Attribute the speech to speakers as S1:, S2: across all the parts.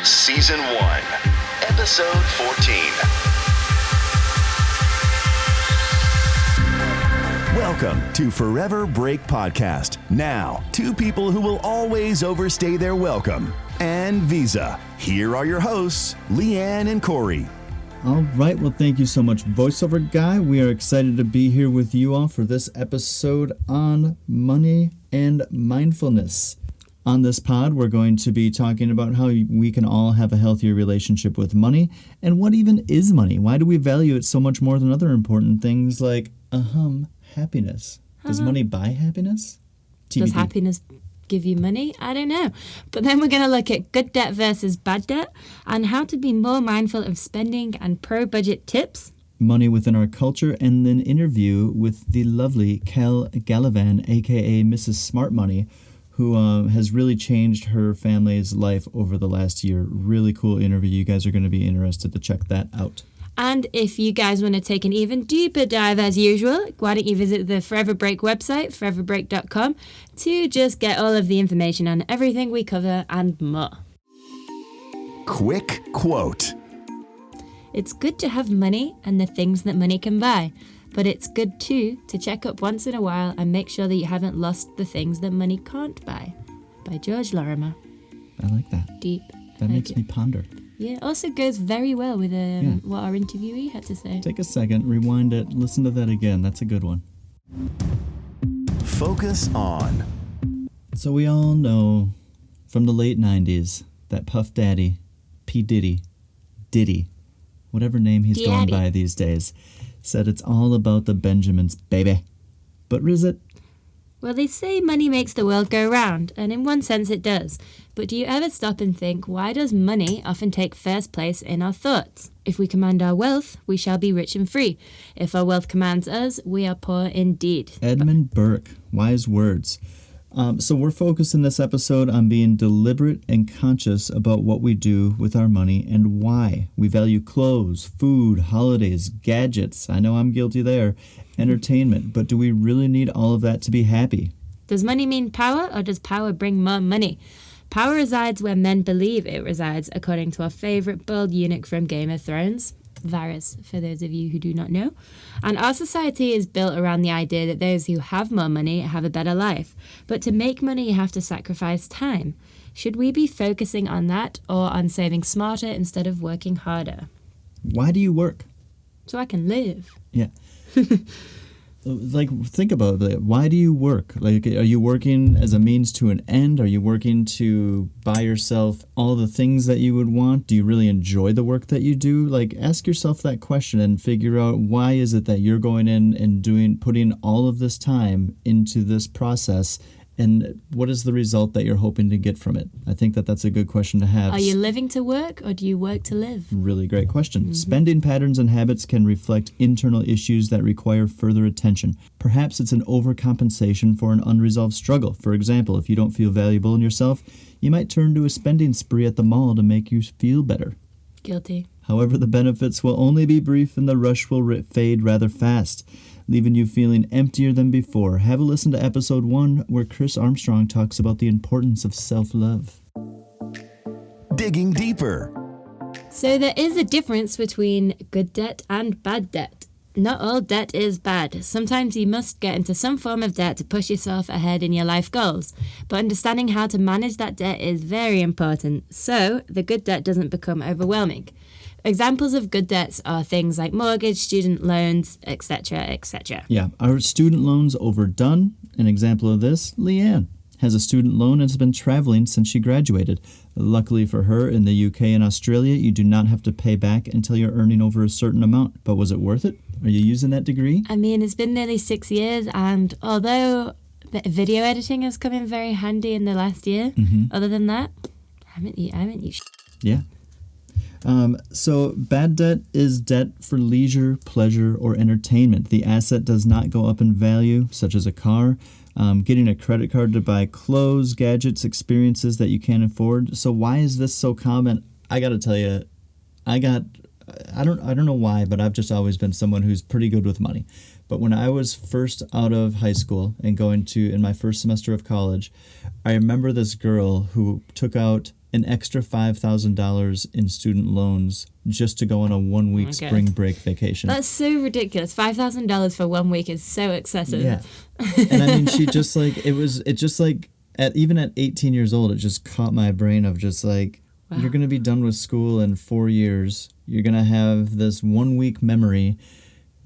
S1: Season 1, Episode 14. Welcome to Forever Break Podcast. Now, two people who will always overstay their welcome and visa. Here are your hosts, Lianne and Corey.
S2: All right, well, thank you so much, voiceover guy. We are excited to be here with you all for this episode on money and mindfulness. On this pod, we're going to be talking about how we can all have a healthier relationship with money, and what even is money? Why do we value it so much more than other important things like, happiness? Does money buy happiness? TBD.
S3: Does happiness give you money? I don't know. But then we're going to look at good debt versus bad debt, and how to be more mindful of spending and pro-budget tips.
S2: Money within our culture, and then interview with the lovely Kel Galavan, aka Mrs. Smart Money, who has really changed her family's life over the last year. Really cool interview. You guys are going to be interested to check that out.
S3: And if you guys want to take an even deeper dive as usual, why don't you visit the Forever Break website, foreverbreak.com, to just get all of the information on everything we cover and more.
S1: Quick quote.
S3: It's good to have money and the things that money can buy. But it's good, too, to check up once in a while and make sure that you haven't lost the things that money can't buy. By George Lorimer.
S2: I like that.
S3: Deep.
S2: That makes me ponder.
S3: Yeah, also goes very well with what our interviewee had to say.
S2: Take a second, rewind it, listen to that again. That's a good one.
S1: Focus on.
S2: So we all know from the late 90s that Puff Daddy, P. Diddy, whatever name he's going by these days, said it's all about the Benjamins, baby. But is it?
S3: Well, they say money makes the world go round, and in one sense it does. But do you ever stop and think, why does money often take first place in our thoughts? If we command our wealth, we shall be rich and free. If our wealth commands us, we are poor indeed.
S2: Edmund Burke, wise words. So we're focused in this episode on being deliberate and conscious about what we do with our money and why. We value clothes, food, holidays, gadgets. I know I'm guilty there. Entertainment. But do we really need all of that to be happy?
S3: Does money mean power, or does power bring more money? Power resides where men believe it resides, according to our favourite bald eunuch from Game of Thrones, Varys, for those of you who do not know. And our society is built around the idea that those who have more money have a better life. But to make money, you have to sacrifice time. Should we be focusing on that, or on saving smarter instead of working harder?
S2: Why do you work?
S3: So I can live.
S2: Yeah. Think about it. Why do you work? Are you working as a means to an end? Are you working to buy yourself all the things that you would want? Do you really enjoy the work that you do? Ask yourself that question and figure out, why is it that you're going in and putting all of this time into this process, and what is the result that you're hoping to get from it? I think that's a good question to have.
S3: Are you living to work, or do you work to live?
S2: Really great question. Spending patterns and habits can reflect internal issues that require further attention. Perhaps it's an overcompensation for an unresolved struggle. For example, if you don't feel valuable in yourself, you might turn to a spending spree at the mall to make you feel better.
S3: Guilty.
S2: However, the benefits will only be brief and the rush will fade rather fast, leaving you feeling emptier than before. Have a listen to episode 1, where Chris Armstrong talks about the importance of self-love.
S1: Digging deeper.
S3: So there is a difference between good debt and bad debt. Not all debt is bad. Sometimes you must get into some form of debt to push yourself ahead in your life goals. But understanding how to manage that debt is very important, so the good debt doesn't become overwhelming. Examples of good debts are things like mortgage, student loans, etc., etc.
S2: Yeah, are student loans overdone? An example of this, Lianne has a student loan and has been traveling since she graduated. Luckily for her, in the UK and Australia, you do not have to pay back until you're earning over a certain amount. But was it worth it? Are you using that degree?
S3: I mean, it's been nearly 6 years, and although video editing has come in very handy in the last year, other than that, I haven't used
S2: Yeah. So bad debt is debt for leisure, pleasure, or entertainment. The asset does not go up in value, such as a car. Getting a credit card to buy clothes, gadgets, experiences that you can't afford. So why is this so common? I got to tell you, I don't know why, but I've just always been someone who's pretty good with money. But when I was first out of high school and going to in my first semester of college, I remember this girl who took out an extra $5,000 in student loans just to go on a 1-week spring break vacation.
S3: That's so ridiculous. $5,000 for 1 week is so excessive.
S2: Yeah. And I mean, she just like, it just like, even at 18 years old, it just caught my brain of just like, wow. You're going to be done with school in 4 years. You're going to have this 1 week memory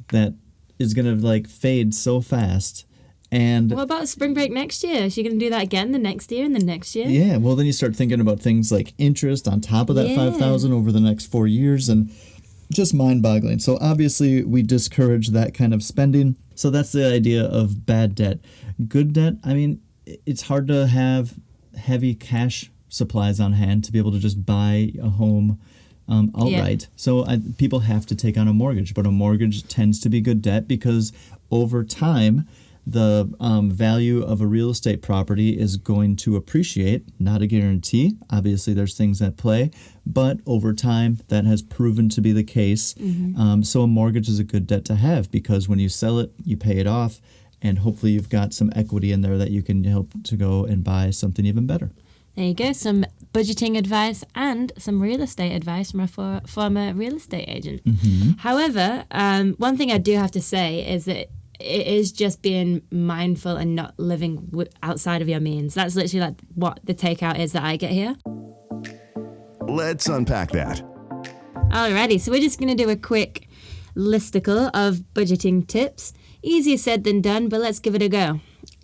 S2: that is going to like fade so fast. And
S3: what about spring break next year? Is she going to do that again the next year and the next year?
S2: Yeah, well, then you start thinking about things like interest on top of that $5,000 over the next 4 years, and just mind-boggling. So obviously, we discourage that kind of spending. So that's the idea of bad debt. Good debt, I mean, it's hard to have heavy cash supplies on hand to be able to just buy a home outright. Yeah. So people have to take on a mortgage, but a mortgage tends to be good debt because over time, the value of a real estate property is going to appreciate, not a guarantee. Obviously, there's things at play, but over time, that has proven to be the case. Mm-hmm. So a mortgage is a good debt to have because when you sell it, you pay it off, and hopefully you've got some equity in there that you can help to go and buy something even better.
S3: There you go, some budgeting advice and some real estate advice from a former real estate agent. Mm-hmm. However, one thing I do have to say is that it is just being mindful and not living outside of your means. That's literally like what the takeout is that I get here.
S1: Let's unpack that.
S3: Alrighty, so we're just going to do a quick listicle of budgeting tips. Easier said than done, but let's give it a go.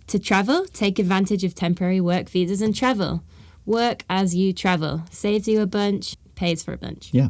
S3: To travel, take advantage of temporary work visas and travel. Work as you travel. Saves you a bunch, pays for a bunch.
S2: Yeah.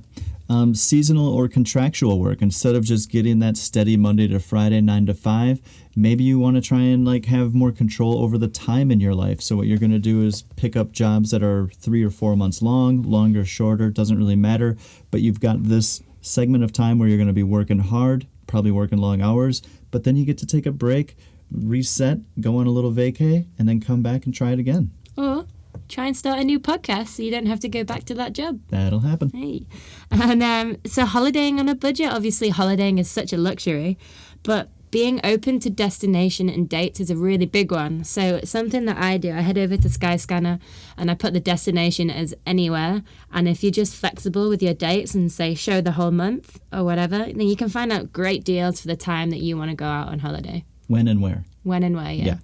S2: Seasonal or contractual work. Instead of just getting that steady Monday to Friday 9 to 5, maybe you want to try and like have more control over the time in your life. So what you're going to do is pick up jobs that are 3 or 4 months long, longer, shorter, doesn't really matter. But you've got this segment of time where you're going to be working hard, probably working long hours, but then you get to take a break, reset, go on a little vacay, and then come back and try it again.
S3: Or try and start a new podcast so you don't have to go back to that job.
S2: That'll happen.
S3: Hey. And so holidaying on a budget, obviously holidaying is such a luxury, but being open to destination and dates is a really big one. So something that I do, I head over to Skyscanner and I put the destination as anywhere. And if you're just flexible with your dates and say show the whole month or whatever, then you can find out great deals for the time that you want to go out on holiday.
S2: When and where.
S3: When and where, yeah.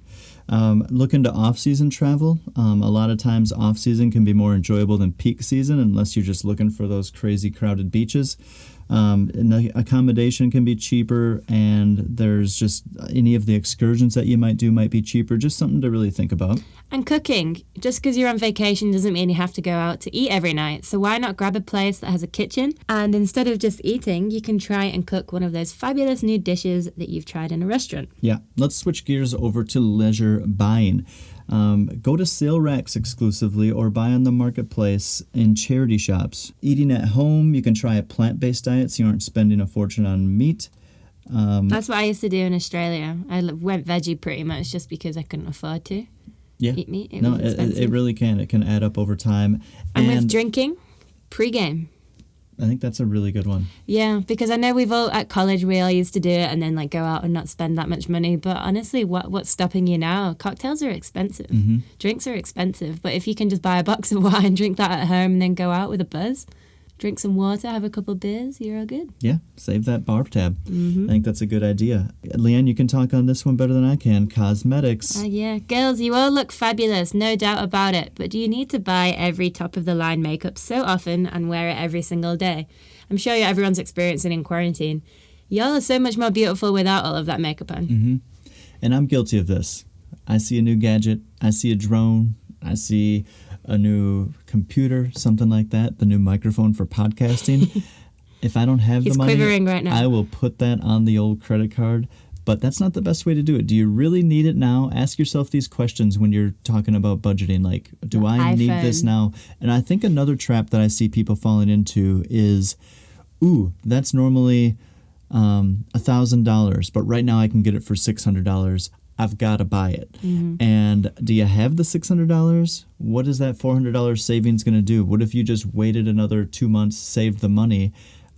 S2: Look into off-season travel. A lot of times off-season can be more enjoyable than peak season unless you're just looking for those crazy crowded beaches. And the accommodation can be cheaper, and there's just any of the excursions that you might do might be cheaper. Just something to really think about.
S3: And cooking. Just because you're on vacation doesn't mean you have to go out to eat every night. So why not grab a place that has a kitchen? And instead of just eating, you can try and cook one of those fabulous new dishes that you've tried in a restaurant.
S2: Yeah, let's switch gears over to leisure buying. Go to sale racks exclusively or buy on the marketplace in charity shops. Eating at home, you can try a plant-based diet so you aren't spending a fortune on meat.
S3: That's what I used to do in Australia. I went veggie pretty much just because I couldn't afford to eat meat.
S2: It really can. It can add up over time.
S3: And with drinking, pre-game.
S2: I think that's a really good one.
S3: Yeah, because I know at college we all used to do it and then like go out and not spend that much money. But honestly, what's stopping you now? Cocktails are expensive. Mm-hmm. Drinks are expensive. But if you can just buy a box of wine, drink that at home, and then go out with a buzz, drink some water, have a couple of beers, you're all good.
S2: Yeah, save that bar tab. Mm-hmm. I think that's a good idea. Leanne, you can talk on this one better than I can. Cosmetics.
S3: Yeah, girls, you all look fabulous, no doubt about it. But do you need to buy every top-of-the-line makeup so often and wear it every single day? I'm sure everyone's experiencing in quarantine. Y'all are so much more beautiful without all of that makeup on.
S2: Mm-hmm. And I'm guilty of this. I see a new gadget, I see a drone, I see a new computer, something like that, the new microphone for podcasting. If I don't have the money,
S3: quivering right now.
S2: I will put that on the old credit card. But that's not the best way to do it. Do you really need it now? Ask yourself these questions when you're talking about budgeting. Like, do I need this now? And I think another trap that I see people falling into is, that's normally $1,000, but right now I can get it for $600. I've got to buy it. Mm-hmm. And do you have the $600? What is that $400 savings going to do? What if you just waited another 2 months, saved the money?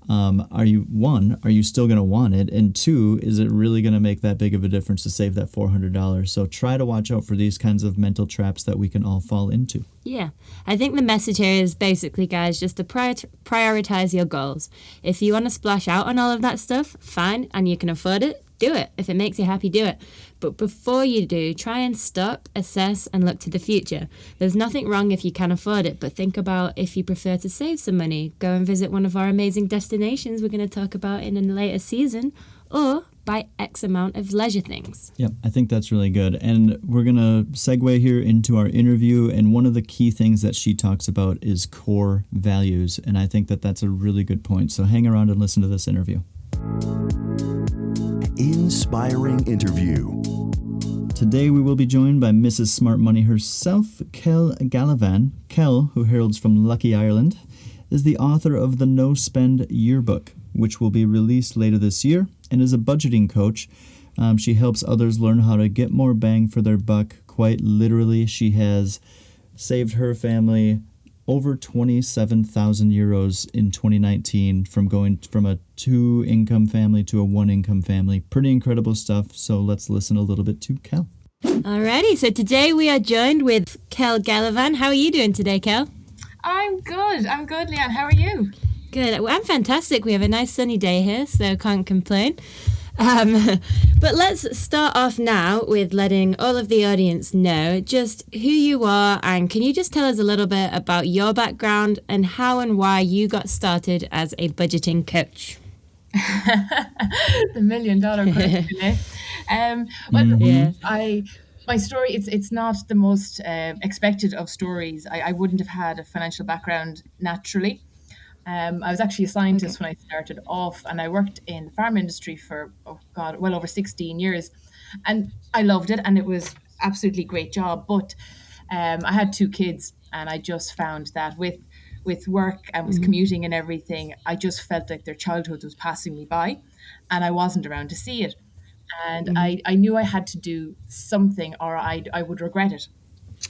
S2: are you still going to want it? And two, is it really going to make that big of a difference to save that $400? So try to watch out for these kinds of mental traps that we can all fall into.
S3: Yeah, I think the message here is basically, guys, just to prioritize your goals. If you want to splash out on all of that stuff, fine, and you can afford it, do it. If it makes you happy, do it. But before you do, try and stop, assess, and look to the future. There's nothing wrong if you can afford it, but think about if you prefer to save some money, go and visit one of our amazing destinations we're going to talk about in a later season, or buy X amount of leisure things.
S2: Yep, I think that's really good. And we're going to segue here into our interview. And one of the key things that she talks about is core values. And I think that that's a really good point. So hang around and listen to this interview.
S1: Inspiring interview.
S2: Today we will be joined by Mrs. Smart Money herself, Kel Galavan. Kel, who hails from Lucky, Ireland, is the author of the No Spend Yearbook, which will be released later this year, and is a budgeting coach. She helps others learn how to get more bang for their buck. Quite literally, she has saved her family over 27,000 euros in 2019 from going from a 2-income family to a 1-income family. Pretty incredible stuff. So let's listen a little bit to Kel.
S3: Alrighty, so today we are joined with Kel Galavan. How are you doing today, Kel?
S4: I'm good, Lianne. How are you?
S3: Good. Well, I'm fantastic. We have a nice sunny day here, so can't complain. But let's start off now with letting all of the audience know just who you are, and can you just tell us a little bit about your background and how and why you got started as a budgeting coach?
S4: The $1 million question, eh? My story, it's not the most expected of stories. I wouldn't have had a financial background naturally. I was actually a scientist when I started off, and I worked in the farm industry for, well over 16 years. And I loved it, and it was absolutely great job. But I had 2 kids, and I just found that with work and with commuting and everything, I just felt like their childhood was passing me by, and I wasn't around to see it. And I knew I had to do something, or I would regret it.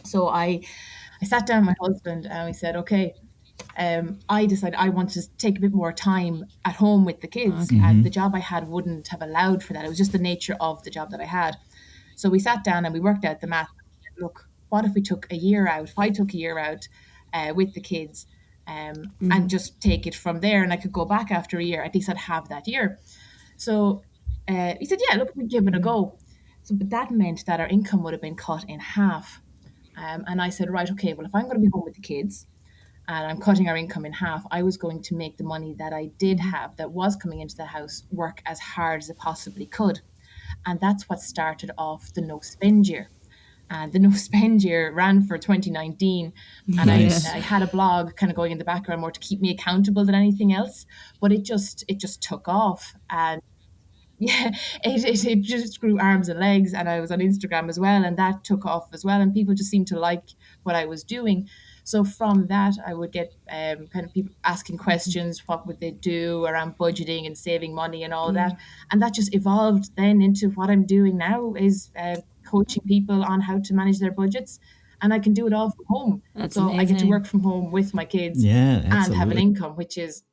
S4: So I sat down with my husband, and we said, okay, I decided I wanted to take a bit more time at home with the kids, and the job I had wouldn't have allowed for that. It was just the nature of the job that I had. So we sat down and we worked out the math. Look, what if we took a year out? If I took a year out with the kids and just take it from there, and I could go back after a year, at least I'd have that year. So he said, yeah, look, we give it a go. So, but that meant that our income would have been cut in half. And I said, right, okay, well, if I'm going to be home with the kids, and I'm cutting our income in half, I was going to make the money that I did have that was coming into the house work as hard as it possibly could. And that's what started off the No Spend Year. And the No Spend Year ran for 2019. And
S2: Nice.
S4: I had a blog kind of going in the background more to keep me accountable than anything else. But it just took off. And yeah, it just grew arms and legs. And I was on Instagram as well, and that took off as well. And people just seemed to like what I was doing. So from that, I would get kind of people asking questions, what would they do around budgeting and saving money and all that. And that just evolved then into what I'm doing now is coaching people on how to manage their budgets. And I can do it all from home.
S3: That's
S4: so I get to
S3: amazing.
S4: work from home with my kids
S2: Yeah,
S4: and have an
S2: absolutely.
S4: income, which is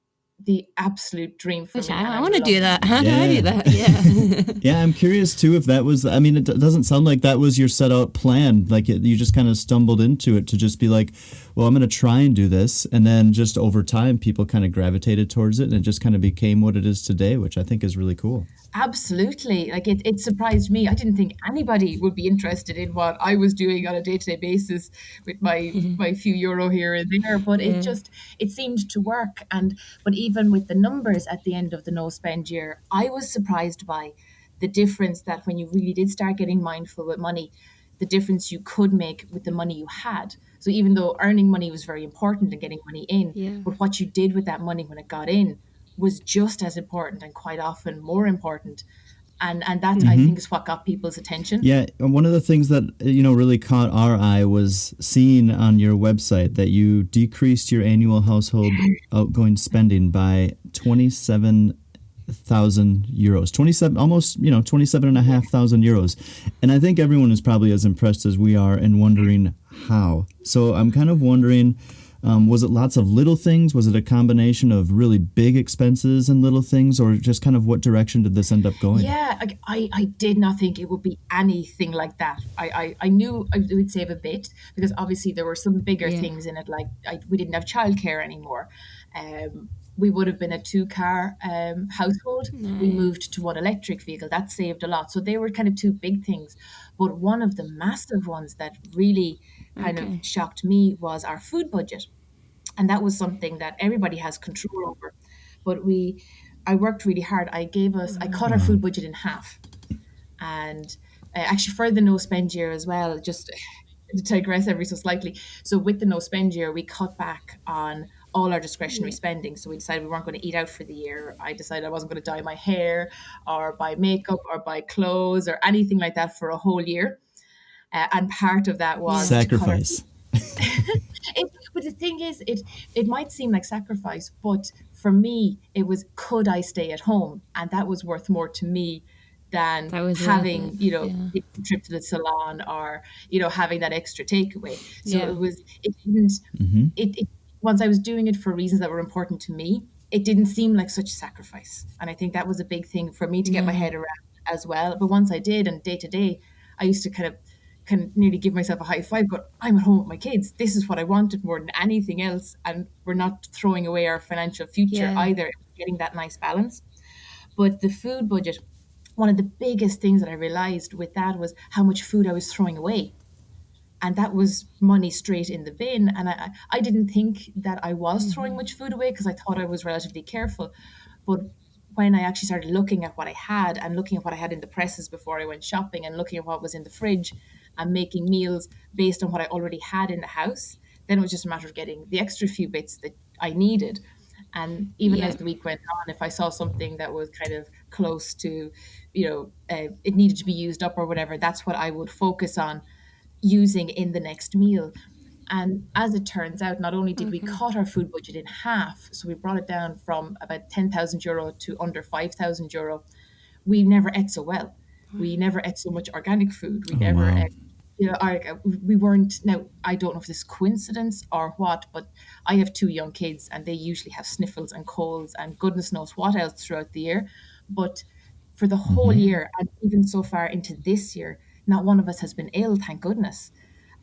S4: the absolute dream for
S3: Which
S4: me.
S3: I want to do that. How do I do
S2: Yeah.
S3: that? Yeah.
S2: Yeah, I'm curious too if that was, I mean, it doesn't sound like that was your set out plan. Like you just kind of stumbled into it to just be like, well, I'm going to try and do this. And then just over time, people kind of gravitated towards it and it just kind of became what it is today, which I think is really cool.
S4: Absolutely. Like it surprised me. I didn't think anybody would be interested in what I was doing on a day-to-day basis with my few euro here and there, but it seemed to work. But even with the numbers at the end of the No Spend Year, I was surprised by the difference that when you really did start getting mindful with money, the difference you could make with the money you had. So even though earning money was very important and getting money in, but what you did with that money when it got in was just as important and quite often more important. And that I think is what got people's attention.
S2: Yeah, and one of the things that really caught our eye was seeing on your website that you decreased your annual household outgoing spending by 27,000 euros, 27,500 euros. And I think everyone is probably as impressed as we are and wondering how. So I'm kind of wondering, Was it lots of little things? Was it a combination of really big expenses and little things, or just kind of what direction did this end up going?
S4: Yeah, I did not think it would be anything like that. I knew I would save a bit because obviously there were some bigger
S3: Yeah.
S4: things in it, like we didn't have childcare anymore. We would have been a two-car household. We moved to one electric vehicle. That saved a lot. So they were kind of two big things. But one of the massive ones that really kind of
S3: Okay.
S4: shocked me was our food budget. And that was something that everybody has control over. But I worked really hard. I cut our food budget in half. And actually for the no spend year as well, just to digress ever so slightly. So with the no spend year, we cut back on all our discretionary spending. So we decided we weren't going to eat out for the year. I decided I wasn't going to dye my hair or buy makeup or buy clothes or anything like that for a whole year. And part of that was to cut our
S2: Sacrifice.
S4: but the thing is, it might seem like sacrifice, but for me, it was, could I stay at home? And that was worth more to me than
S3: That was worth
S4: having,
S3: it.
S4: a trip to the salon or, having that extra takeaway. So
S3: Yeah.
S4: it didn't, it, once I was doing it for reasons that were important to me, it didn't seem like such a sacrifice. And I think that was a big thing for me to get my head around as well. But once I did, and day to day, I used to kind of nearly give myself a high five, but I'm at home with my kids. This is what I wanted more than anything else. And we're not throwing away our financial future
S3: Yeah.
S4: either, getting that nice balance. But the food budget, one of the biggest things that I realized with that was how much food I was throwing away. And that was money straight in the bin. And I didn't think that I was throwing much food away because I thought I was relatively careful. But when I actually started looking at what I had and looking at what I had in the presses before I went shopping and looking at what was in the fridge and making meals based on what I already had in the house, then it was just a matter of getting the extra few bits that I needed. And even
S3: Yeah.
S4: as the week went on, if I saw something that was kind of close to, it needed to be used up or whatever, that's what I would focus on using in the next meal. And as it turns out, not only did we cut our food budget in half, so we brought it down from about €10,000 to under €5,000, we never ate so well. We never ate so much organic food. We
S2: Oh,
S4: never
S2: wow.
S4: ate, we weren't, now, I don't know if this is coincidence or what, but I have two young kids and they usually have sniffles and colds and goodness knows what else throughout the year. But for the whole year, and even so far into this year, not one of us has been ill, thank goodness.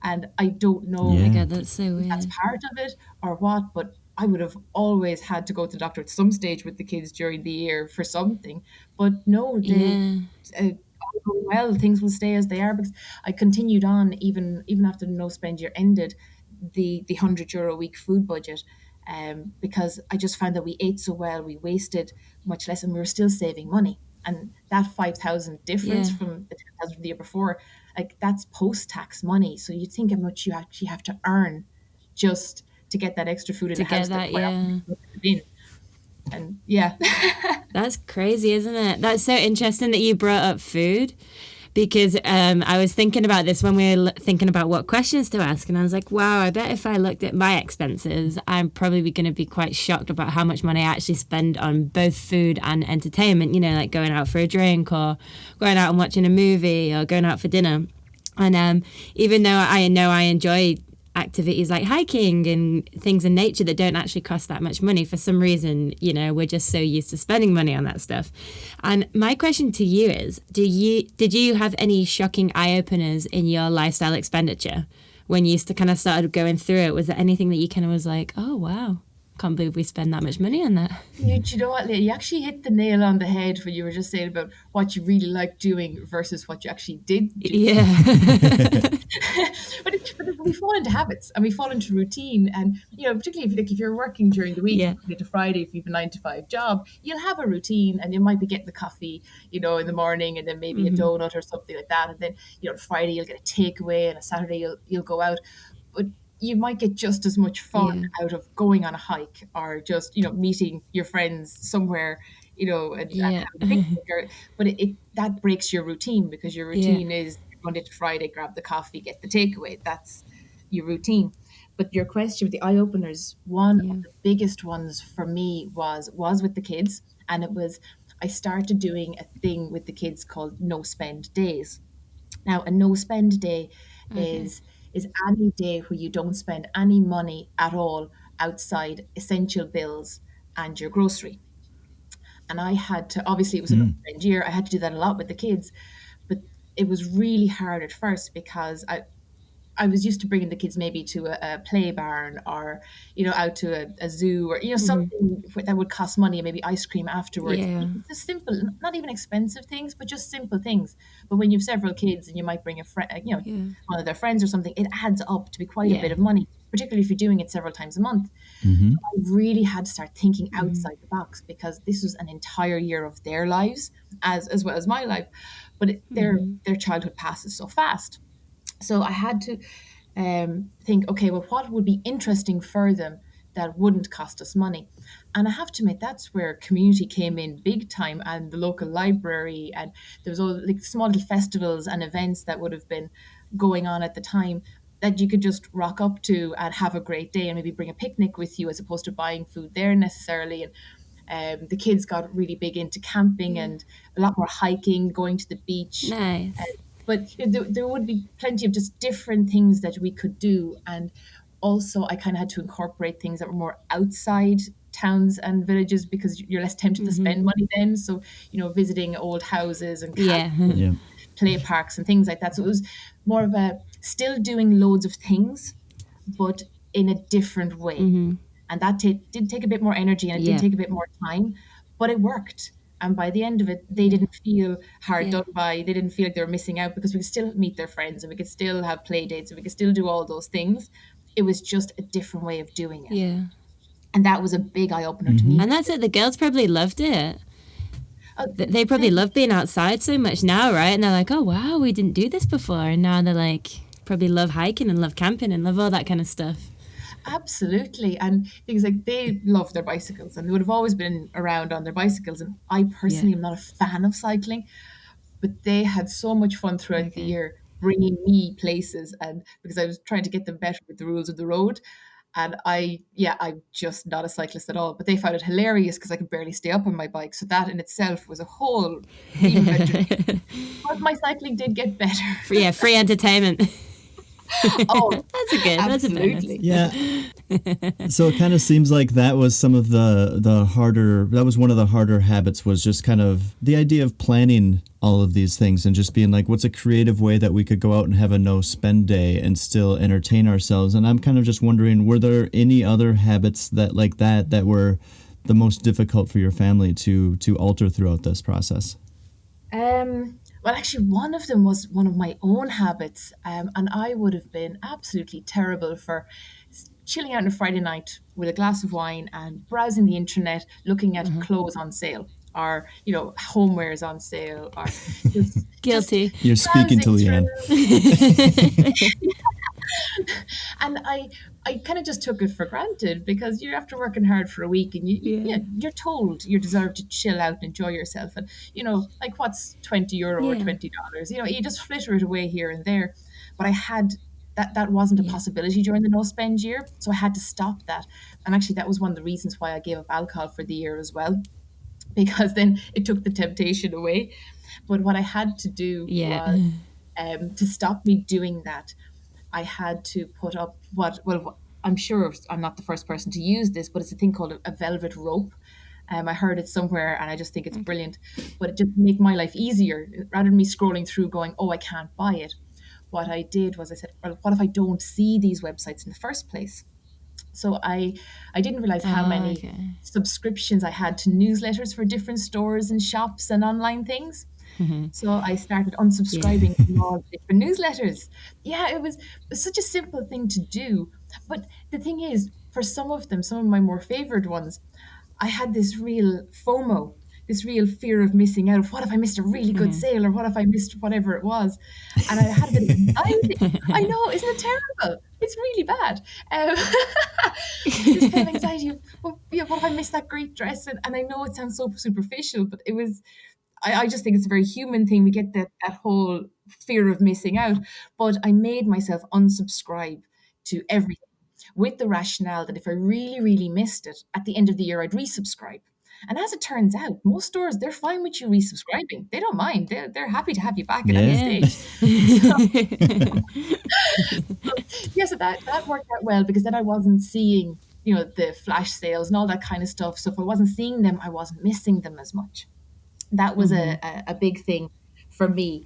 S4: And I don't know
S2: Yeah.
S3: Oh my God, that's so
S4: if that's
S3: weird.
S4: part of it or what, but I would have always had to go to the doctor at some stage with the kids during the year for something. But no,
S3: Yeah.
S4: all going well, things will stay as they are because I continued on even after the no spend year ended, the €100 a week food budget. Because I just found that we ate so well, we wasted much less, and we were still saving money. And that 5,000 difference
S3: Yeah.
S4: from the 10,000 from the year before, like that's post-tax money. So you think how much you actually have to earn just to get that extra food in
S3: To
S4: the house
S3: get that,
S4: quite often
S3: yeah.
S4: you don't put in. And yeah,
S3: That's crazy, isn't it? That's so interesting that you brought up food because I was thinking about this when we were thinking about what questions to ask. And I was like, wow, I bet if I looked at my expenses, I'm probably going to be quite shocked about how much money I actually spend on both food and entertainment, like going out for a drink or going out and watching a movie or going out for dinner. And even though I know I enjoy activities like hiking and things in nature that don't actually cost that much money, for some reason, we're just so used to spending money on that stuff. And my question to you is, did you have any shocking eye-openers in your lifestyle expenditure when you kind of started going through it? Was there anything that you kind of was like, oh wow, can't believe we spend that much money on that?
S4: you know what, Leah, you actually hit the nail on the head when you were just saying about what you really like doing versus what you actually did do.
S3: Yeah.
S4: but we fall into habits and we fall into routine, and particularly if you're working during the week,
S3: Yeah.
S4: Monday to Friday, if you have a 9 to 5 job, you'll have a routine, and you might be getting the coffee in the morning, and then maybe a donut or something like that, and then Friday you'll get a takeaway, and a Saturday you'll go out. But you might get just as much fun out of going on a hike or just meeting your friends somewhere, and
S3: Yeah.
S4: having a picnic. But that breaks your routine, because your routine is Monday to Friday, grab the coffee, get the takeaway. That's your routine. But your question with the eye openers, one of the biggest ones for me was with the kids, and it was, I started doing a thing with the kids called no spend days. Now, a no spend day is is any day where you don't spend any money at all outside essential bills and your grocery. And I had to, obviously, it was a end year. I had to do that a lot with the kids, but it was really hard at first because I was used to bringing the kids maybe to a play barn or, out to a zoo or, something that would cost money and maybe ice cream afterwards.
S3: Yeah.
S4: Just simple, not even expensive things, but just simple things. But when you have several kids and you might bring a friend, one of their friends or something, it adds up to be quite a bit of money, particularly if you're doing it several times a month.
S2: Mm-hmm.
S4: I really had to start thinking outside the box because this was an entire year of their lives as well as my life. But their childhood passes so fast. So I had to think, okay, well, what would be interesting for them that wouldn't cost us money? And I have to admit, that's where community came in big time, and the local library, and there was all like small little festivals and events that would have been going on at the time that you could just rock up to and have a great day and maybe bring a picnic with you as opposed to buying food there necessarily. And the kids got really big into camping and a lot more hiking, going to the beach.
S3: Nice.
S4: But there would be plenty of just different things that we could do. And also, I kind of had to incorporate things that were more outside towns and villages because you're less tempted to spend money then. So, visiting old houses and
S2: Yeah.
S4: play parks and things like that. So it was more of a still doing loads of things, but in a different way. And that did take a bit more energy and it did take a bit more time, but it worked. And by the end of it, they didn't feel hard done by. They didn't feel like they were missing out because we could still meet their friends and we could still have play dates and we could still do all those things. It was just a different way of doing it.
S3: Yeah.
S4: And that was a big eye opener to me.
S3: And that's it. The girls probably loved it.
S4: Oh,
S3: They probably love being outside so much now, right? And they're like, oh, wow, we didn't do this before. And now they're like, probably love hiking and love camping and love all that kind of stuff.
S4: Absolutely. And things like they love their bicycles and they would have always been around on their bicycles. And I personally am not a fan of cycling, but they had so much fun throughout the year bringing me places, and because I was trying to get them better with the rules of the road. And I'm just not a cyclist at all, but they found it hilarious because I could barely stay up on my bike. So that in itself was a whole theme of entertainment. But my cycling did get better.
S3: Yeah, free entertainment.
S4: Oh,
S3: That's a good.
S4: absolutely.
S2: Yeah. So it kind of seems like that was some of the harder, that was one of the harder habits, was just kind of the idea of planning all of these things and just being like, what's a creative way that we could go out and have a no spend day and still entertain ourselves? And I'm kind of just wondering, were there any other habits that were the most difficult for your family to alter throughout this process?
S4: Well, actually, one of them was one of my own habits, and I would have been absolutely terrible for chilling out on a Friday night with a glass of wine and browsing the internet, looking at clothes on sale or, homewares on sale or just
S3: Guilty.
S2: You're speaking to
S4: browsing
S2: Lianne.
S4: And I kind of just took it for granted because you're after working hard for a week and you're told you deserve to chill out and enjoy yourself. And, like what's €20 or $20? You just flitter it away here and there. But I had that wasn't a possibility during the no spend year. So I had to stop that. And actually, that was one of the reasons why I gave up alcohol for the year as well, because then it took the temptation away. But what I had to do was to stop me doing that, I had to put up I'm sure I'm not the first person to use this, but it's a thing called a velvet rope. I heard it somewhere and I just think it's brilliant, but it just made my life easier rather than me scrolling through going, oh, I can't buy it. What I did was I said, well, what if I don't see these websites in the first place? So I didn't realize how many subscriptions I had to newsletters for different stores and shops and online things. So I started unsubscribing from all different newsletters. Yeah, it was such a simple thing to do. But the thing is, for some of them, some of my more favored ones, I had this real FOMO, this real fear of missing out. What if I missed a really good sale, or what if I missed whatever it was? And I had a bit of anxiety. I know, isn't it terrible? It's really bad. This kind of anxiety of, what if I missed that great dress? And I know it sounds so superficial, but it was, I just think it's a very human thing. We get that whole fear of missing out. But I made myself unsubscribe to everything with the rationale that if I really, really missed it, at the end of the year, I'd resubscribe. And as it turns out, most stores, they're fine with you resubscribing. They don't mind. They're happy to have you back at any
S3: Yeah.
S4: stage. Yeah, so that worked out well because then I wasn't seeing, the flash sales and all that kind of stuff. So if I wasn't seeing them, I wasn't missing them as much. That was a big thing for me,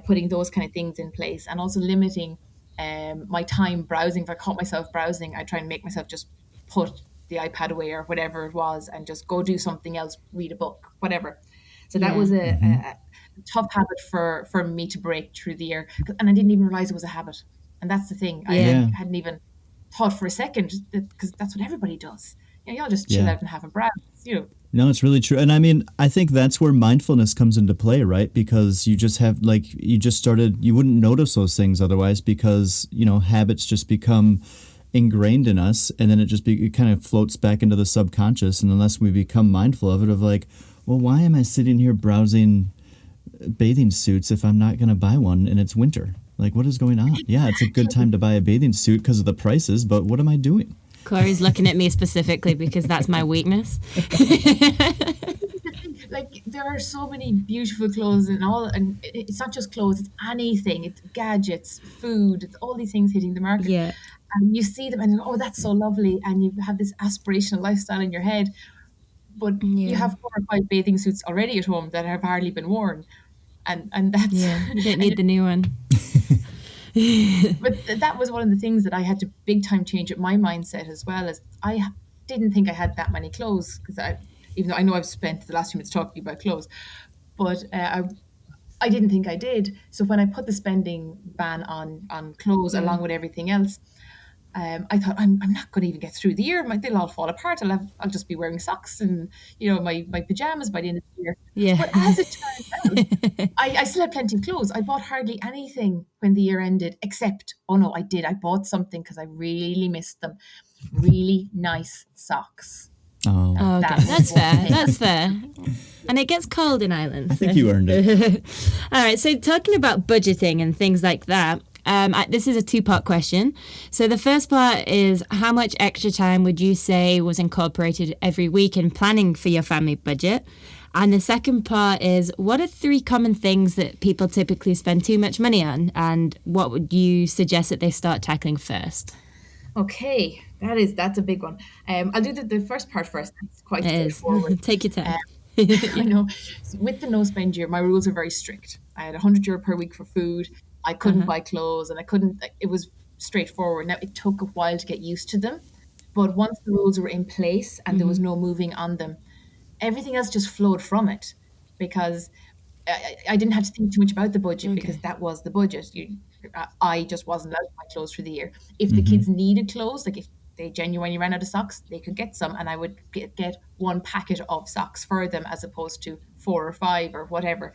S4: putting those kind of things in place, and also limiting my time browsing. If I caught myself browsing, I try and make myself just put the iPad away or whatever it was and just go do something else, read a book, whatever. So that
S3: Yeah.
S4: was a tough habit for me to break through the year. And I didn't even realize it was a habit. And that's the thing.
S3: Yeah.
S4: I hadn't even thought for a second, because that's what everybody does. Y'all just chill
S2: Yeah.
S4: out and have a browse.
S2: No, it's really true. And I mean, I think that's where mindfulness comes into play, right? Because you just have, like, you wouldn't notice those things otherwise because, habits just become ingrained in us, and then it kind of floats back into the subconscious. And unless we become mindful of it, of like, well, why am I sitting here browsing bathing suits if I'm not going to buy one and it's winter? Like, what is going on? Yeah, it's a good time to buy a bathing suit because of the prices, but what am I doing?
S3: Corey's looking at me specifically because that's my weakness.
S4: Like, there are so many beautiful clothes and it's not just clothes, it's anything. It's gadgets, food, it's all these things hitting the market.
S3: Yeah.
S4: And you see them and oh, that's so lovely, and you have this aspirational lifestyle in your head, but you have 4 or 5 bathing suits already at home that have hardly been worn, and that's
S3: Yeah. You don't need the new one.
S4: But that was one of the things that I had to big time change with my mindset as well. As I didn't think I had that many clothes, because even though I know I've spent the last few minutes talking about clothes, but I didn't think I did. So when I put the spending ban on clothes along with everything else, I thought I'm not going to even get through the year. They'll all fall apart. I'll just be wearing socks and my pajamas by the end of the year.
S3: Yeah.
S4: But as it turns out, I still had plenty of clothes. I bought hardly anything when the year ended, except I did. I bought something because I really missed them. Really nice socks.
S2: Oh,
S3: Oh, okay. That's fair. That's fair. And it gets cold in Ireland.
S2: I think you earned it.
S3: All right. So talking about budgeting and things like that, this is a 2-part question. So the first part is, how much extra time would you say was incorporated every week in planning for your family budget? And the second part is, what are 3 common things that people typically spend too much money on? And what would you suggest that they start tackling first?
S4: Okay, that's a big one. I'll do the first part first. It's quite straightforward.
S3: Take your time.
S4: I know. With the no spend year, my rules are very strict. I had €100 per week for food. I couldn't buy clothes, and I couldn't. It was straightforward. Now, it took a while to get used to them, but once the rules were in place and there was no moving on them, everything else just flowed from it, because I didn't have to think too much about the budget, because that was the budget. I just wasn't allowed to buy clothes for the year. If the kids needed clothes, like if they genuinely ran out of socks, they could get some, and I would get 1 packet of socks for them as opposed to 4 or 5 or whatever.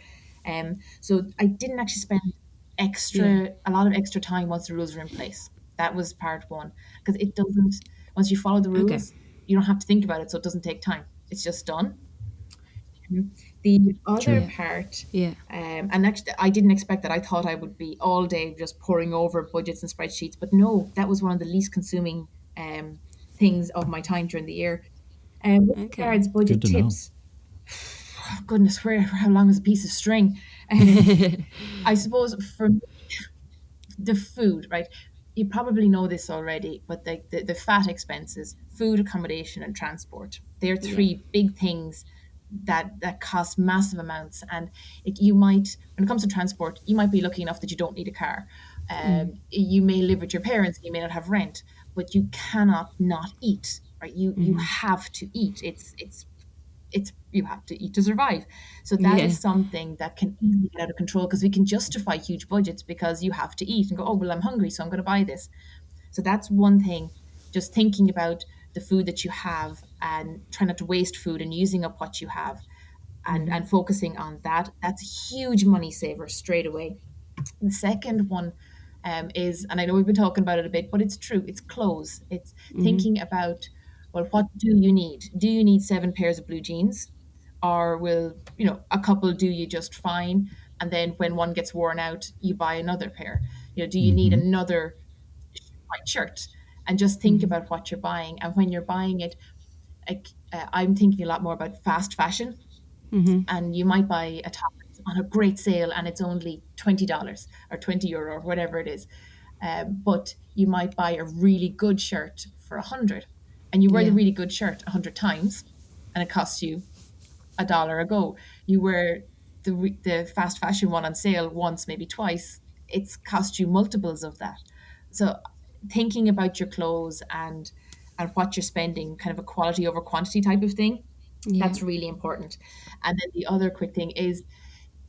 S4: So I didn't actually spend a lot of extra time once the rules were in place. That was part 1, because it doesn't. Once you follow the rules, you don't have to think about it, so it doesn't take time. It's just done. The other part, and actually, I didn't expect that. I thought I would be all day just poring over budgets and spreadsheets, but no, that was one of the least consuming things of my time during the year. With regards budget tips, goodness, how long is a piece of string? I suppose for the food, right? You probably know this already, but the fat expenses, food, accommodation, and transport, they're 3 big things that cost massive amounts. And you might, when it comes to transport, you might be lucky enough that you don't need a car. You may live with your parents, you may not have rent, but you cannot not eat, right? You have to eat. It's you have to eat to survive. So that is something that can easily get out of control, because we can justify huge budgets because you have to eat and go, oh, well, I'm hungry, so I'm going to buy this. So that's one thing, just thinking about the food that you have and trying not to waste food and using up what you have, and focusing on that. That's a huge money saver straight away. The second one is, and I know we've been talking about it a bit, but it's true, it's clothes. It's thinking about, well, what do you need? Do you need 7 pairs of blue jeans? Or will, a couple do you just fine? And then when one gets worn out, you buy another pair. Do you need another white shirt? And just think about what you're buying. And when you're buying it, like, I'm thinking a lot more about fast fashion, and you might buy a top on a great sale and it's only $20 or €20 or whatever it is. But you might buy a really good shirt for 100, and you wear the
S3: Yeah.
S4: really good shirt 100 times and it costs you $1 a go. You wear the fast fashion one on sale once, maybe twice, it's cost you multiples of that. So thinking about your clothes and what you're spending, kind of a quality over quantity type of thing,
S3: Yeah.
S4: that's really important. And then the other quick thing is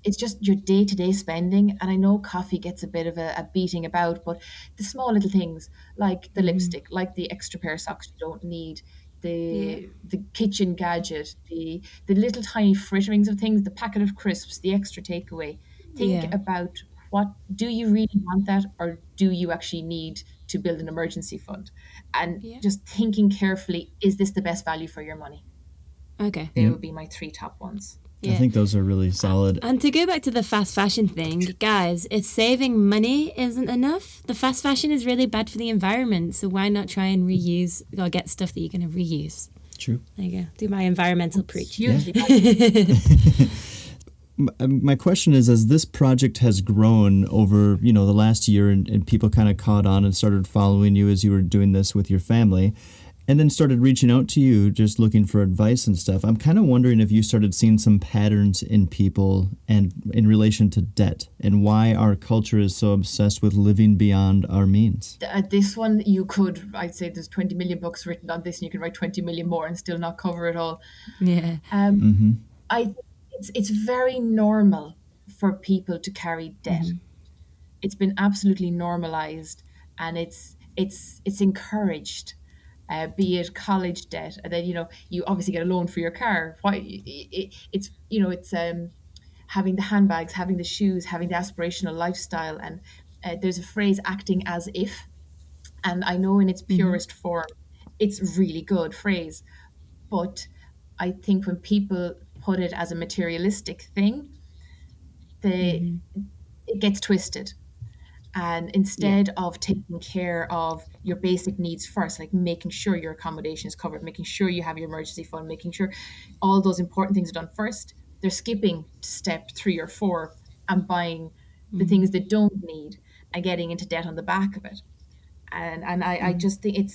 S4: it's just your day-to-day spending. And I know coffee gets a bit of a beating about, but the small little things like the lipstick, like the extra pair of socks you don't need,
S3: Yeah.
S4: the kitchen gadget, the little tiny fritterings of things, the packet of crisps, the extra takeaway. Think
S3: Yeah.
S4: about, what do you really want that, or do you actually need to build an emergency fund? And
S3: Yeah.
S4: just thinking carefully, is this the best value for your money?
S3: Okay.
S4: They
S2: Yep.
S4: would be my three top ones.
S2: I think those are really solid.
S3: And to go back to the fast fashion thing, guys, if saving money isn't enough, the fast fashion is really bad for the environment. So why not try and reuse or get stuff that you're going to reuse?
S2: True.
S3: There you go. Do my environmental preach.
S4: Hugely
S2: My question is, as this project has grown over, the last year, and people kind of caught on and started following you as you were doing this with your family, and then started reaching out to you just looking for advice and stuff, I'm kind of wondering if you started seeing some patterns in people and in relation to debt, and why our culture is so obsessed with living beyond our means.
S4: This one, I'd say there's 20 million books written on this, and you can write 20 million more and still not cover it all.
S3: Yeah.
S4: I think it's very normal for people to carry debt. It's been absolutely normalized, and it's encouraged. Be it college debt, and then you obviously get a loan for your car. It's having the handbags, having the shoes, having the aspirational lifestyle, and there's a phrase, acting as if, and I know in its purest form, it's a really good phrase, but I think when people put it as a materialistic thing, it gets twisted. And instead of taking care of your basic needs first, like making sure your accommodation is covered, making sure you have your emergency fund, making sure all those important things are done first, they're skipping to step 3 or 4 and buying the things they don't need and getting into debt on the back of it. And I just think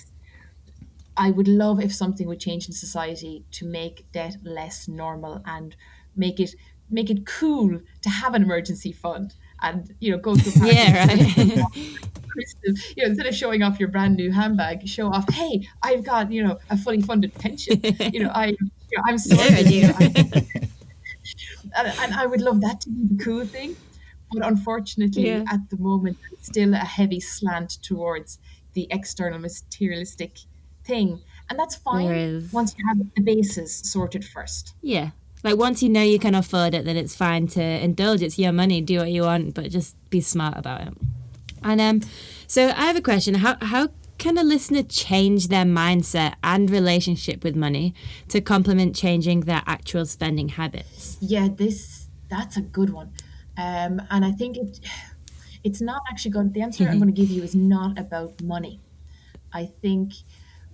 S4: I would love if something would change in society to make debt less normal and make it cool to have an emergency fund, and go to a party.
S3: Yeah, right.
S4: Instead of showing off your brand new handbag, show off, hey, I've got a fully funded pension. I'm sorry. And I would love that to be the cool thing. But unfortunately, at the moment, it's still a heavy slant towards the external materialistic thing. And that's fine
S3: There is.
S4: once you have the bases sorted first.
S3: Yeah. Like once you know you can afford it, then it's fine to indulge. It's your money, do what you want, but just be smart about it. And so I have a question. How can a listener change their mindset and relationship with money to complement changing their actual spending habits?
S4: Yeah, that's a good one. And I think it's not actually going. The answer I'm going to give you is not about money. I think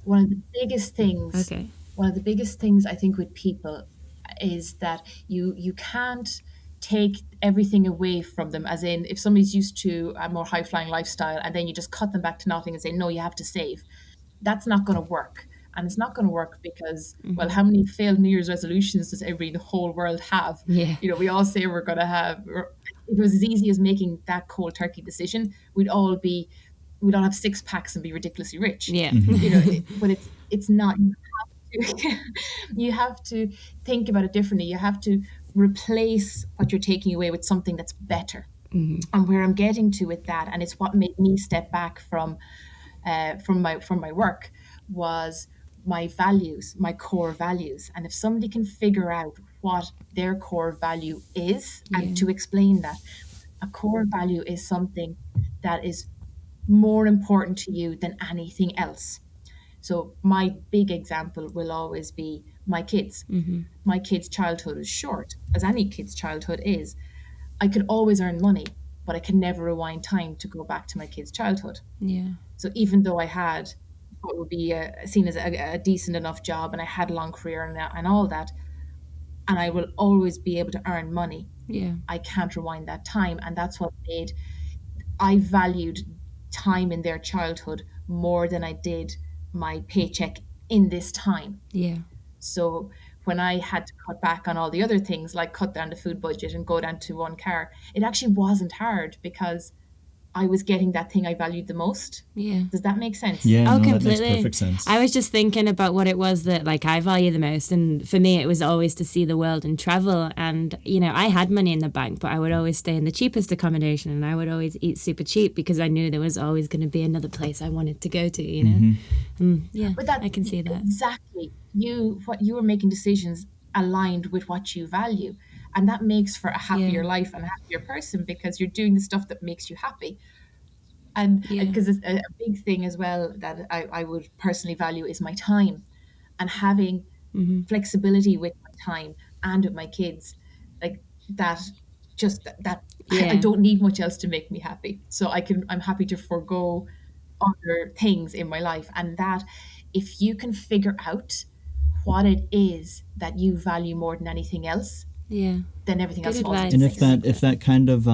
S4: one of the biggest things I think with people is that you can't take everything away from them, as in if somebody's used to a more high-flying lifestyle and then you just cut them back to nothing and say, no, you have to save. That's not going to work. And it's not going to work because, well, how many failed New Year's resolutions does everybody in the whole world have?
S3: Yeah.
S4: We all say we're going to have. If it was as easy as making that cold turkey decision, we'd all have 6 packs and be ridiculously rich.
S3: Yeah.
S4: But it's not. You have to think about it differently. You have to replace what you're taking away with something that's better. And where I'm getting to with that, and it's what made me step back from my work, was my values, my core values. And if somebody can figure out what their core value is, and to explain that, a core value is something that is more important to you than anything else. So my big example will always be my kids. My kids' childhood is short, as any kid's childhood is. I could always earn money, but I can never rewind time to go back to my kids' childhood.
S3: Yeah.
S4: So even though I had what would be seen as a decent enough job, and I had a long career and all that, and I will always be able to earn money.
S3: Yeah.
S4: I can't rewind that time, and that's what made I valued time in their childhood more than I did my paycheck in this time.
S3: Yeah.
S4: So when I had to cut back on all the other things, like cut down the food budget and go down to one car, it actually wasn't hard because I was getting that thing I valued the most.
S3: Yeah.
S4: Does that make sense?
S2: Yeah,
S3: Oh,
S2: no, that
S3: completely.
S2: makes perfect sense.
S3: I was just thinking about what it was that like I value the most, and for me it was always to see the world and travel. And I had money in the bank, but I would always stay in the cheapest accommodation, and I would always eat super cheap because I knew there was always going to be another place I wanted to go to. Yeah,
S4: But that
S3: I can see that.
S4: exactly what you were making decisions aligned with what you value, and that makes for a happier
S3: Yeah.
S4: life and a happier person because you're doing the stuff that makes you happy. And
S3: Yeah.
S4: because it's a big thing as well that I would personally value is my time, and having flexibility with my time and with my kids, like that. Just that I
S3: Yeah.
S4: don't need much else to make me happy, so I'm happy to forego other things in my life, and that if you can figure out what it is that you value more than anything else,
S3: Yeah.
S4: then everything
S3: Good
S4: else falls
S3: advice.
S4: into
S2: And
S4: place.
S2: if that kind of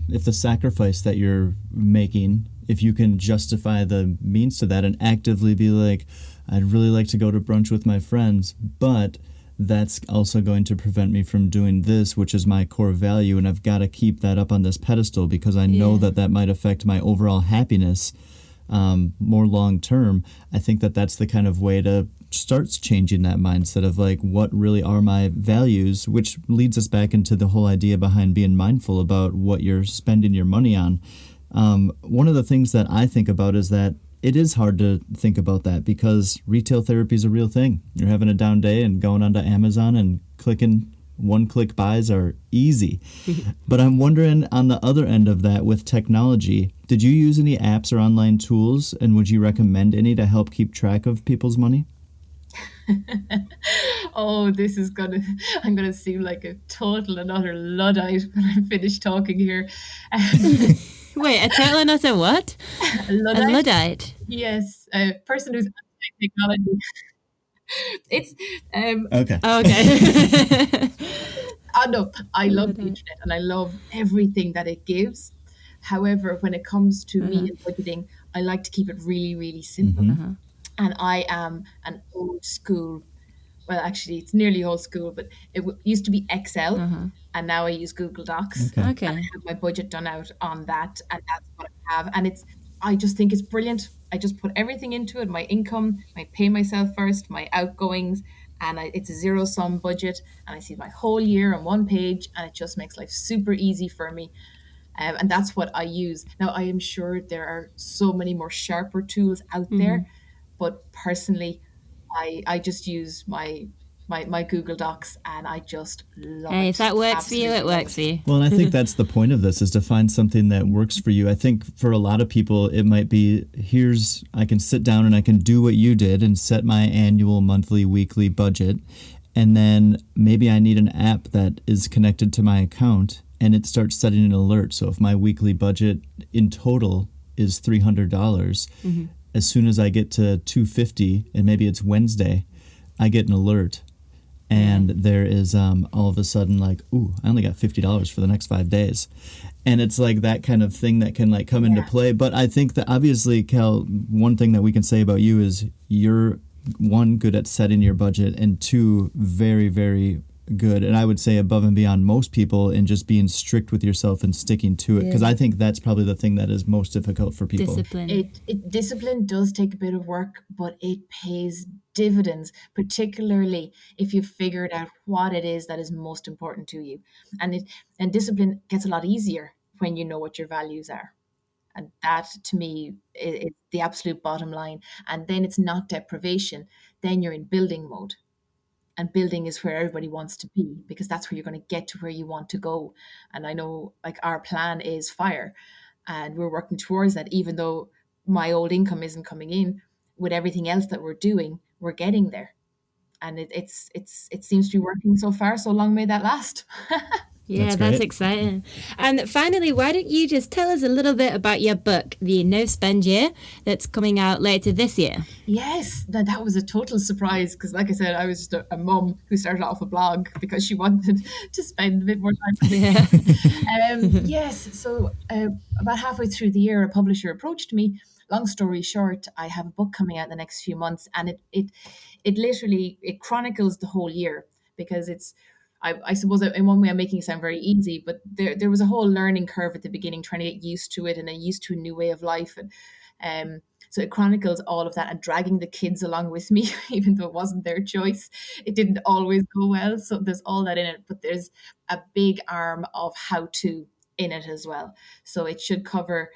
S2: if the sacrifice that you're making, if you can justify the means to that and actively be like, I'd really like to go to brunch with my friends, but that's also going to prevent me from doing this, which is my core value, and I've got to keep that up on this pedestal because I know
S3: Yeah.
S2: that might affect my overall happiness more long term. I think that that's the kind of way to start changing that mindset of like, what really are my values, which leads us back into the whole idea behind being mindful about what you're spending your money on. One of the things that I think about is that it is hard to think about that because retail therapy is a real thing. You're having a down day and going onto Amazon and clicking one-click buys are easy. But I'm wondering on the other end of that with technology, did you use any apps or online tools, and would you recommend any to help keep track of people's money?
S4: Oh, I'm gonna seem like a total and utter Luddite when I'm finished talking here.
S3: Wait, a total and utter what?
S4: A
S3: A
S4: Luddite?
S3: Luddite.
S4: Yes, a person who's anti-technology. It's
S2: Okay.
S3: Oh, okay.
S4: no, I love the
S3: Luddite.
S4: internet and I love everything that it gives. However, when it comes to me and budgeting, I like to keep it really, really simple. And I am an old school. Well, actually, it's nearly old school, but it used to be Excel, and now I use Google Docs.
S2: Okay.
S4: And I
S3: Okay.
S4: have my budget done out on that, and that's what I have. And I just think it's brilliant. I just put everything into it, my income, I pay myself first, my outgoings, and it's a zero sum budget. And I see my whole year on one page, and it just makes life super easy for me. And that's what I use. Now, I am sure there are so many more sharper tools out there, but personally, I just use my Google Docs, and I just love
S3: Hey,
S4: it.
S3: if that works for you,
S4: Absolutely
S3: it
S4: love
S3: works for you.
S2: Well, and I think that's the point of this is to find something that works for you. I think for a lot of people, it might be, I can sit down and I can do what you did and set my annual, monthly, weekly budget. And then maybe I need an app that is connected to my account and it starts setting an alert. So if my weekly budget in total is $300, as soon as I get to $250 and maybe it's Wednesday, I get an alert. And there is all of a sudden like, ooh, I only got $50 for the next 5 days. And it's like that kind of thing that can like come into play. But I think that obviously, Kel, one thing that we can say about you is you're, one, good at setting your budget, and two, very, very good, and I would say above and beyond most people in just being strict with yourself and sticking to it. Because I think that's probably the thing that is most difficult for people.
S3: Discipline.
S4: Discipline does take a bit of work, but it pays dividends, particularly if you've figured out what it is that is most important to you. And discipline gets a lot easier when you know what your values are. And that, to me, is the absolute bottom line. And then it's not deprivation. Then you're in building mode. And building is where everybody wants to be, because that's where you're going to get to where you want to go. And I know, like, our plan is FIRE, and we're working towards that. Even though my old income isn't coming in, with everything else that we're doing, we're getting there. And it seems to be working so far. So long may that last.
S3: Yeah, that's exciting. And finally, why don't you just tell us a little bit about your book, The No Spend Year, that's coming out later this year?
S4: Yes, that was a total surprise because, like I said, I was just a mum who started off a blog because she wanted to spend a bit more time.
S3: Yeah.
S4: Yes, so about halfway through the year, a publisher approached me. Long story short, I have a book coming out in the next few months, and it literally it chronicles the whole year because it's. I suppose that in one way I'm making it sound very easy, but there was a whole learning curve at the beginning, trying to get used to it and then used to a new way of life. And so it chronicles all of that and dragging the kids along with me, even though it wasn't their choice. It didn't always go well. So there's all that in it, but there's a big arm of how to in it as well. So it should cover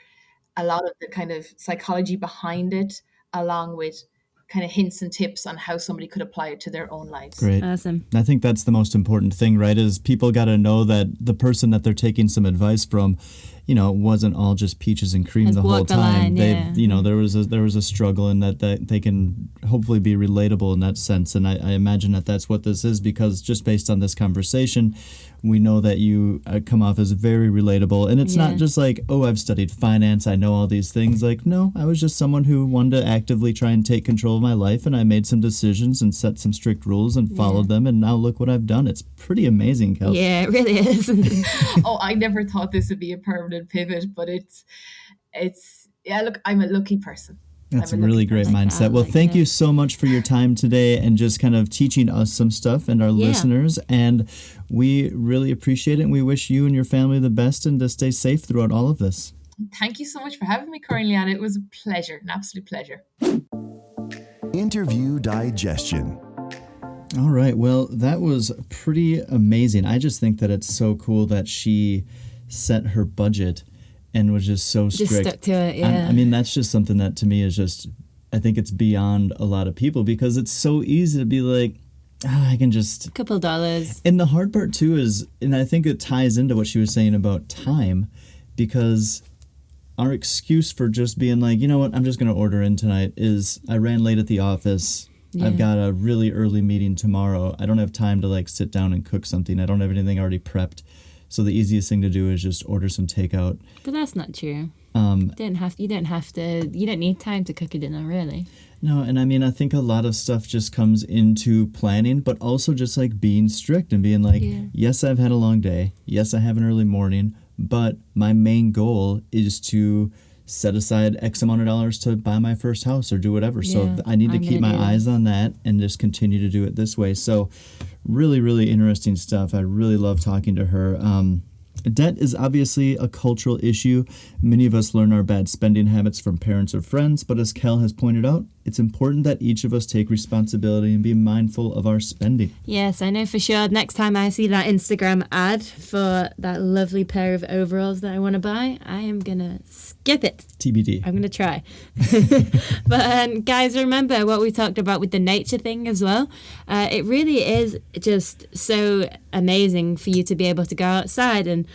S4: a lot of the kind of psychology behind it, along with kind of hints and tips on how somebody could apply it to their own lives.
S2: Great.
S3: Awesome.
S2: I think that's the most important thing, right? Is people got to know that the person that they're taking some advice from, you know, it wasn't all just peaches and cream the whole time. You know, there was a struggle, and that they can hopefully be relatable in that sense. And I imagine that that's what this is, because just based on this conversation, we know that you come off as very relatable. And it's not just like, oh, I've studied finance, I know all these things. Like, no, I was just someone who wanted to actively try and take control of my life, and I made some decisions and set some strict rules and followed them. And now look what I've done. It's pretty amazing, Kel.
S3: Yeah, it really is.
S4: Oh, I never thought this would be a permanent pivot, but it's yeah, look, I'm a lucky person.
S2: That's a really great mindset. Well, thank you so much for your time today and just kind of teaching us some stuff and our listeners. And we really appreciate it. And we wish you and your family the best and to stay safe throughout all of this.
S4: Thank you so much for having me, Corey and Lianne. It was a pleasure, an absolute pleasure.
S1: Interview digestion.
S2: All right. Well, that was pretty amazing. I just think that it's so cool that she set her budget and was just so strict.
S3: Just stuck to it, yeah.
S2: I mean, that's just something that to me is just, I think it's beyond a lot of people, because it's so easy to be like, I can just...
S3: a couple dollars.
S2: And the hard part too is, and I think it ties into what she was saying about time, because our excuse for just being like, you know what, I'm just going to order in tonight is I ran late at the office. Yeah. I've got a really early meeting tomorrow. I don't have time to like sit down and cook something. I don't have anything already prepped. So the easiest thing to do is just order some takeout.
S3: But that's not true. You don't need time to cook a dinner, really.
S2: No, and I mean, I think a lot of stuff just comes into planning, but also just like being strict and being like, yes, I've had a long day. Yes, I have an early morning, but my main goal is to set aside X amount of dollars to buy my first house or do whatever. So I need to keep my eyes on that and just continue to do it this way. So really, really interesting stuff. I really love talking to her. Debt is obviously a cultural issue. Many of us learn our bad spending habits from parents or friends, but as Kel has pointed out, it's important that each of us take responsibility and be mindful of our spending.
S3: Yes, I know for sure. Next time I see that Instagram ad for that lovely pair of overalls that I want to buy, I am going to skip it.
S2: TBD.
S3: I'm going to try. But guys, remember what we talked about with the nature thing as well. It really is just so amazing for you to be able to go outside, and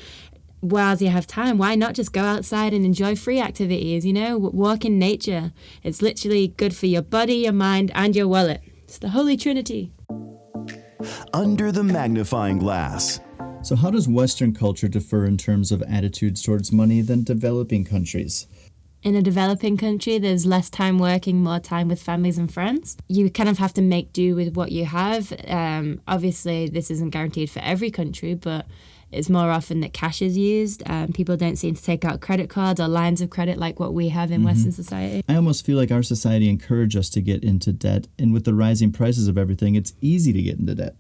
S3: while you have time, why not just go outside and enjoy free activities, you know, walk in nature. It's literally good for your body, your mind, and your wallet. It's the Holy Trinity.
S1: Under the magnifying glass.
S2: So how does Western culture differ in terms of attitudes towards money than developing countries?
S3: In a developing country, there's less time working, more time with families and friends. You kind of have to make do with what you have. Obviously, this isn't guaranteed for every country, but it's more often that cash is used. People don't seem to take out credit cards or lines of credit like what we have in Western society.
S2: I almost feel like our society encourages us to get into debt, and with the rising prices of everything, it's easy to get into debt.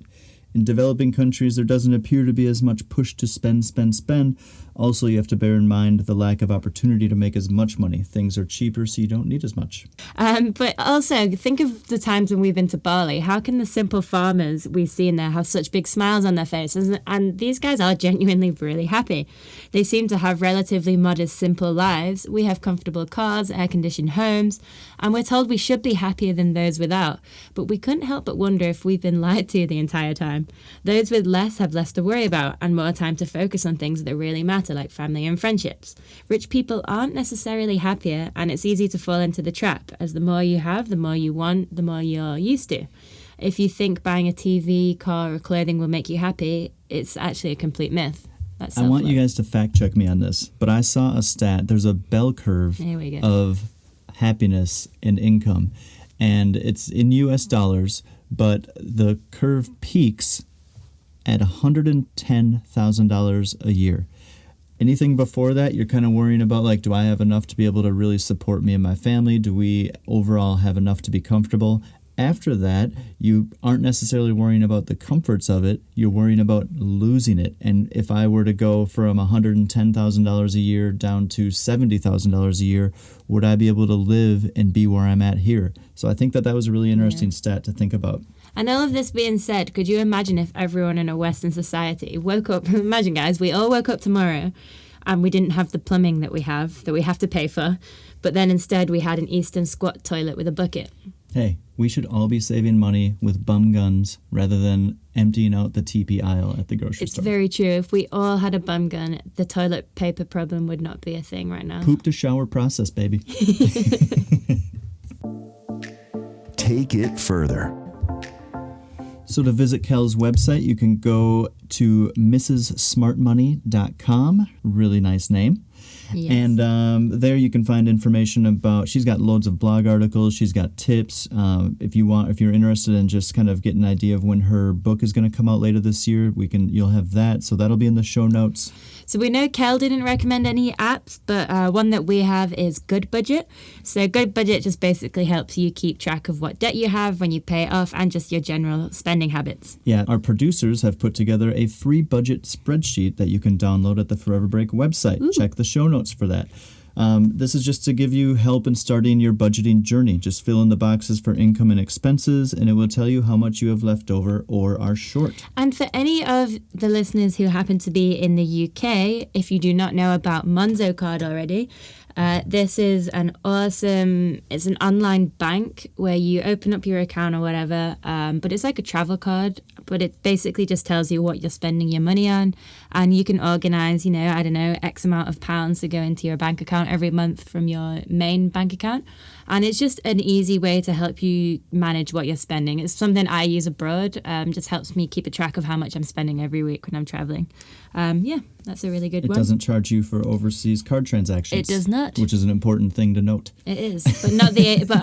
S2: In developing countries, there doesn't appear to be as much push to spend. Also, you have to bear in mind the lack of opportunity to make as much money. Things are cheaper, so you don't need as much.
S3: But also, think of the times when we've been to Bali. How can the simple farmers we've seen there have such big smiles on their faces? And these guys are genuinely really happy. They seem to have relatively modest, simple lives. We have comfortable cars, air-conditioned homes, and we're told we should be happier than those without. But we couldn't help but wonder if we've been lied to the entire time. Those with less have less to worry about and more time to focus on things that really matter, like family and friendships. Rich people aren't necessarily happier, and it's easy to fall into the trap, as the more you have, the more you want, the more you're used to. If you think buying a TV, car, or clothing will make you happy, it's actually a complete myth.
S2: I want you guys to fact check me on this, but I saw a stat. There's a bell curve of happiness and income, and it's in US dollars, but the curve peaks at $110,000 a year. Anything before that, you're kind of worrying about, like, do I have enough to be able to really support me and my family? Do we overall have enough to be comfortable? After that, you aren't necessarily worrying about the comforts of it. You're worrying about losing it. And if I were to go from $110,000 a year down to $70,000 a year, would I be able to live and be where I'm at here? So I think that was a really interesting stat to think about.
S3: And all of this being said, could you imagine if everyone in a Western society woke up, imagine guys, we all woke up tomorrow and we didn't have the plumbing that we have to pay for, but then instead we had an Eastern squat toilet with a bucket.
S2: Hey, we should all be saving money with bum guns rather than emptying out the TP aisle at the grocery store.
S3: It's very true. If we all had a bum gun, the toilet paper problem would not be a thing right now.
S2: Poop to shower process, baby.
S1: Take it further.
S2: So to visit Kel's website, you can go to mrssmartmoney.com. Really nice name.
S3: Yes.
S2: And there you can find information about, she's got loads of blog articles, she's got tips. If you're interested in just kind of getting an idea of when her book is going to come out later this year, you'll have that. So that'll be in the show notes.
S3: So we know Kel didn't recommend any apps, but one that we have is Good Budget. So Good Budget just basically helps you keep track of what debt you have when you pay it off and just your general spending habits.
S2: Yeah, our producers have put together a free budget spreadsheet that you can download at the Forever Break website. Ooh. Check the show notes for that. This is just to give you help in starting your budgeting journey. Just fill in the boxes for income and expenses, and it will tell you how much you have left over or are short.
S3: And for any of the listeners who happen to be in the UK, if you do not know about Monzo Card already, this is it's an online bank where you open up your account or whatever, but it's like a travel card, but it basically just tells you what you're spending your money on, and you can organize, X amount of pounds to go into your bank account every month from your main bank account. And it's just an easy way to help you manage what you're spending. It's something I use abroad, just helps me keep a track of how much I'm spending every week when I'm traveling. That's a really good one.
S2: It doesn't charge you for overseas card transactions.
S3: It does not.
S2: Which is an important thing to note.
S3: It is, but not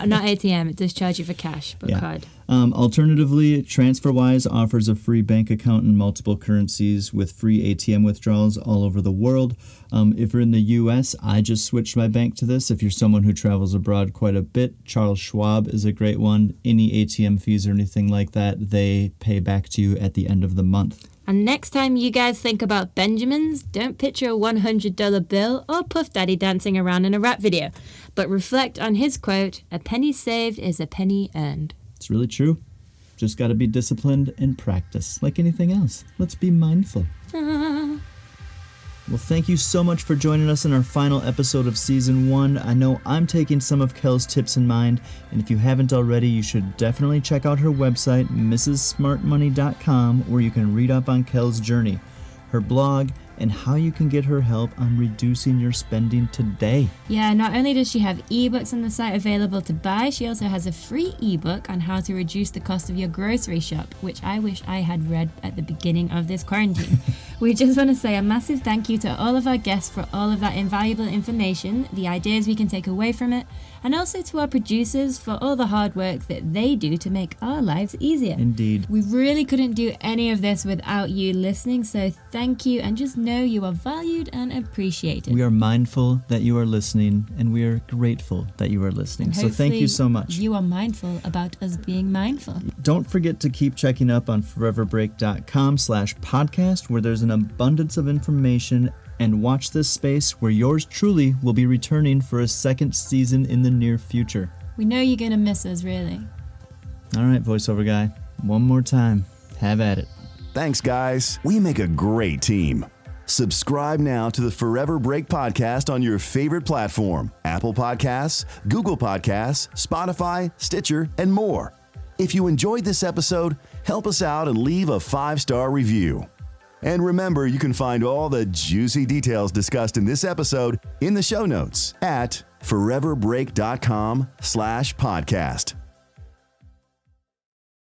S3: not ATM. It does charge you for cash, but card.
S2: Alternatively, TransferWise offers a free bank account in multiple currencies with free ATM withdrawals all over the world. If you're in the U.S., I just switched my bank to this. If you're someone who travels abroad quite a bit, Charles Schwab is a great one. Any ATM fees or anything like that, they pay back to you at the end of the month.
S3: And next time you guys think about Benjamins, don't picture a $100 bill or Puff Daddy dancing around in a rap video, but reflect on his quote, "A penny saved is a penny earned."
S2: It's really true. Just got to be disciplined and practice. Like anything else, let's be mindful. Well, thank you so much for joining us in our final episode of Season 1. I know I'm taking some of Kel's tips in mind, and if you haven't already, you should definitely check out her website, mrssmartmoney.com, where you can read up on Kel's journey, her blog, and how you can get her help on reducing your spending today.
S3: Yeah, not only does she have ebooks on the site available to buy, she also has a free ebook on how to reduce the cost of your grocery shop, which I wish I had read at the beginning of this quarantine. We just want to say a massive thank you to all of our guests for all of that invaluable information, the ideas we can take away from it, and also to our producers for all the hard work that they do to make our lives easier.
S2: Indeed.
S3: We really couldn't do any of this without you listening, so thank you, and just know you are valued and appreciated.
S2: We are mindful that you are listening, and we are grateful that you are listening. So thank you so much.
S3: You are mindful about us being mindful.
S2: Don't forget to keep checking up on foreverbreak.com/podcast, where there's an abundance of information, and watch this space where yours truly will be returning for a second season in the near future.
S3: We know you're going to miss us, really.
S2: All right, voiceover guy, one more time. Have at it.
S1: Thanks, guys. We make a great team. Subscribe now to the Forever Break podcast on your favorite platform: Apple Podcasts, Google Podcasts, Spotify, Stitcher, and more. If you enjoyed this episode, help us out and leave a 5-star review. And remember, you can find all the juicy details discussed in this episode in the show notes at foreverbreak.com/podcast.